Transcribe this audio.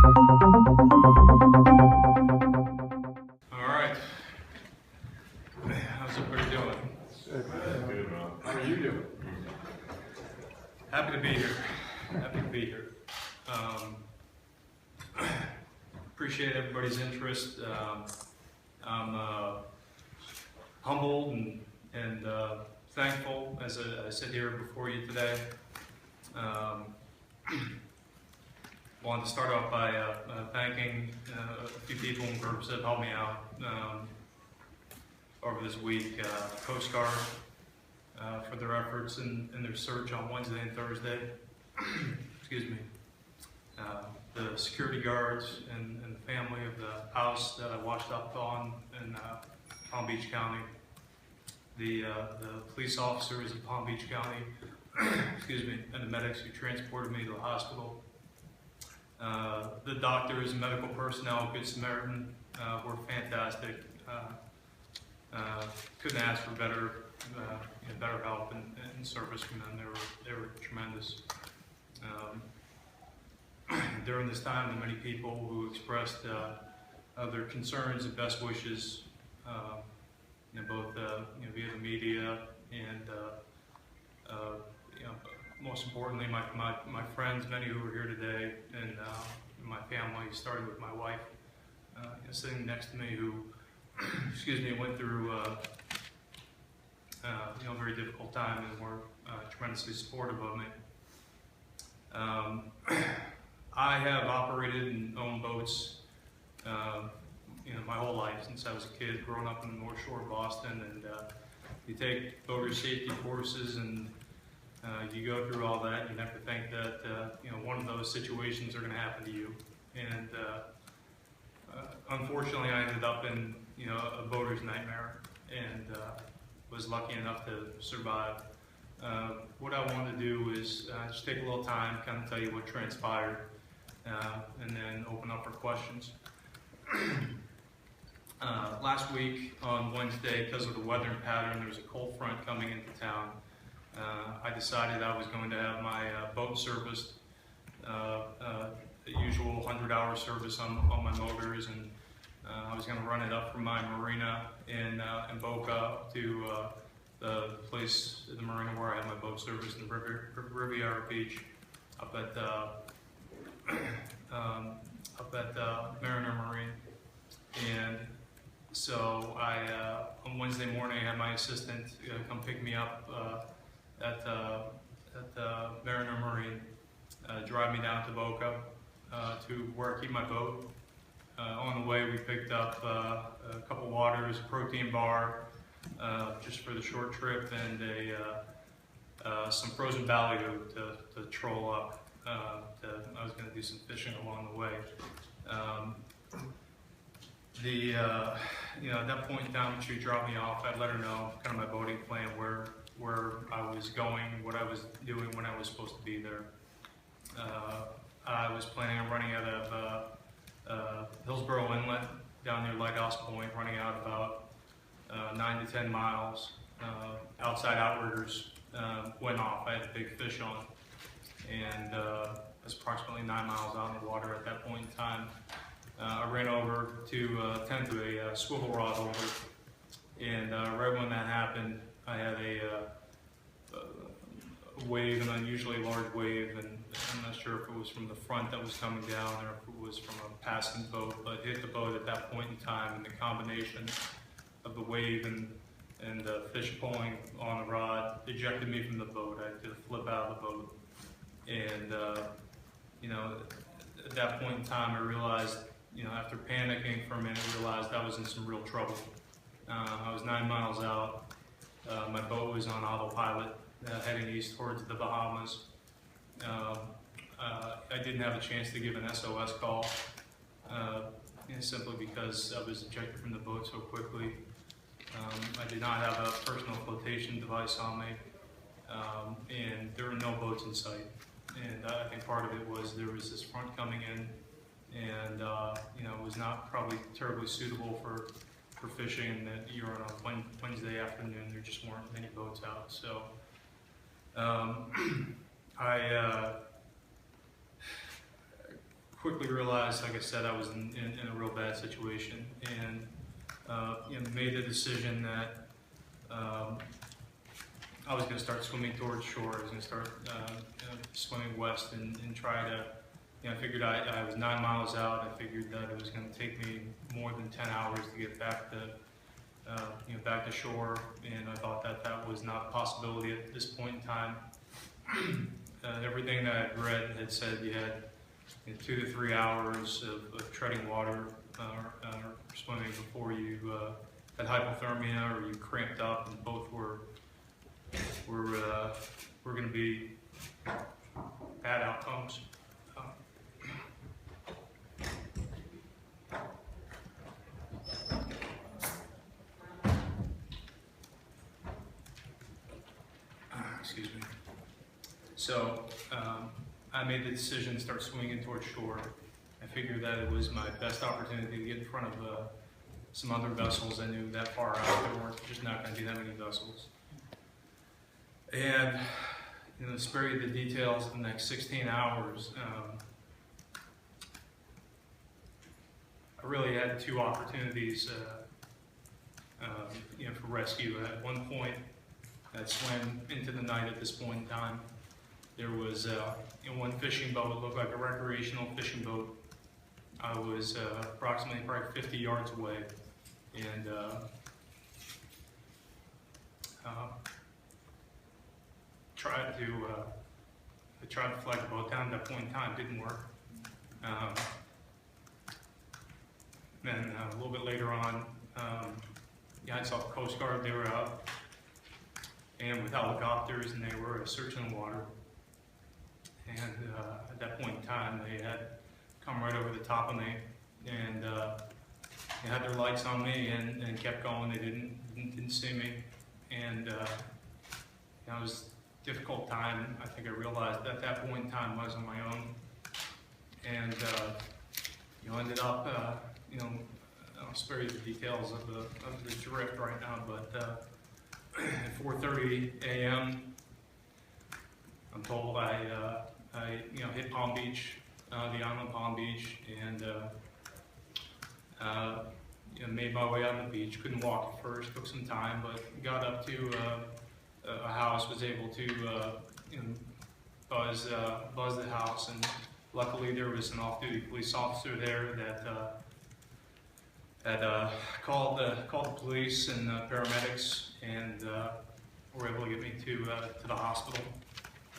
All right. How's everybody doing? Good, Rob. How are you doing? Happy to be here. Happy to be here. Appreciate everybody's interest. I'm humbled and thankful as I sit here before you today. Wanted to start off by thanking a few people and groups that helped me out over this week. Coast Guard for their efforts in their search on Wednesday and Thursday. Excuse me. The security guards and the family of the house that I washed up on in Palm Beach County. The police officers in Palm Beach County, excuse me, and the medics who transported me to the hospital. The doctors and medical personnel at Good Samaritan were fantastic. Couldn't ask for better help and service from them. They were tremendous. During this time, the many people who expressed their concerns and best wishes, both via the media and most importantly, my friends, many who are here today, and my family, starting with my wife, sitting next to me, who, excuse me, went through a very difficult time and were tremendously supportive of me. I have operated and owned boats, my whole life since I was a kid, growing up in the North Shore of Boston, and you take boater safety courses and you go through all that, and you never think that one of those situations are going to happen to you. And unfortunately, I ended up in a boater's nightmare, and was lucky enough to survive. What I want to do is just take a little time, kind of tell you what transpired, and then open up for questions. Last week on Wednesday, because of the weather pattern, there was a cold front coming into town. I decided I was going to have my boat serviced, the usual 100-hour service on my motors, and I was going to run it up from my marina in Boca to the place, the marina where I had my boat serviced in Riviera Beach, up at Mariner Marine. And so on Wednesday morning, I had my assistant come pick me up at Mariner Marine, drive me down to Boca to where I keep my boat. On the way, we picked up a couple waters, a protein bar, just for the short trip, and some frozen ballyhoo to troll up. I was going to do some fishing along the way. At that point in time, when she dropped me off, I let her know kind of my boating plan, where I was going, what I was doing when I was supposed to be there. I was planning on running out of Hillsborough Inlet down near Lighthouse Point, running out about 9 to 10 miles. Outside outriggers went off. I had a big fish on, and I was approximately 9 miles out in the water at that point in time. I ran over to tend to a swivel rod holder, and right when that happened, I had a wave, an unusually large wave, and I'm not sure if it was from the front that was coming down or if it was from a passing boat, but it hit the boat at that point in time, and the combination of the wave and the fish pulling on the rod ejected me from the boat. I had to flip out of the boat, and at that point in time, I realized, after panicking for a minute, I realized I was in some real trouble. I was 9 miles out. My boat was on autopilot, heading east towards the Bahamas. I didn't have a chance to give an SOS call, simply because I was ejected from the boat so quickly. I did not have a personal flotation device on me, and there were no boats in sight. And I think part of it was there was this front coming in, and it was not probably terribly suitable for fishing, and that you're on a Wednesday afternoon, there just weren't many boats out. So I quickly realized, like I said, I was in a real bad situation, and made the decision that I was going to start swimming towards shore. I was going to start swimming west and try to. I figured I was 9 miles out. I figured that it was going to take me more than 10 hours to get back to back to shore, and I thought that was not a possibility at this point in time. Everything that I'd read had said you had 2 to 3 hours of treading water or swimming before you had hypothermia or you cramped up, and both were going to be bad outcomes. Excuse me. So I made the decision to start swinging towards shore. I figured that it was my best opportunity to get in front of some other vessels. I knew that far out there weren't just not going to be that many vessels. And to spare you the details of the next 16 hours, I really had 2 opportunities for rescue. At one point, I swam into the night at this point in time. There was one fishing boat. It looked like a recreational fishing boat. I was approximately probably 50 yards away, and tried to flag the boat down. At that point in time, didn't work. Then a little bit later on, I saw the Coast Guard. They were out and with helicopters, and they were searching the water. And at that point in time, they had come right over the top of me, and they had their lights on me and kept going. They didn't see me, and it was a difficult time. I think I realized at that point in time I was on my own, and ended up I'll spare you the details of the drift right now, but at 4:30 a.m. I'm told I hit Palm Beach, the island Palm Beach, and made my way out on the beach. Couldn't walk at first, took some time, but got up to a house, was able to buzz the house, and luckily there was an off-duty police officer there that called the police and paramedics, and were able to get me to the hospital.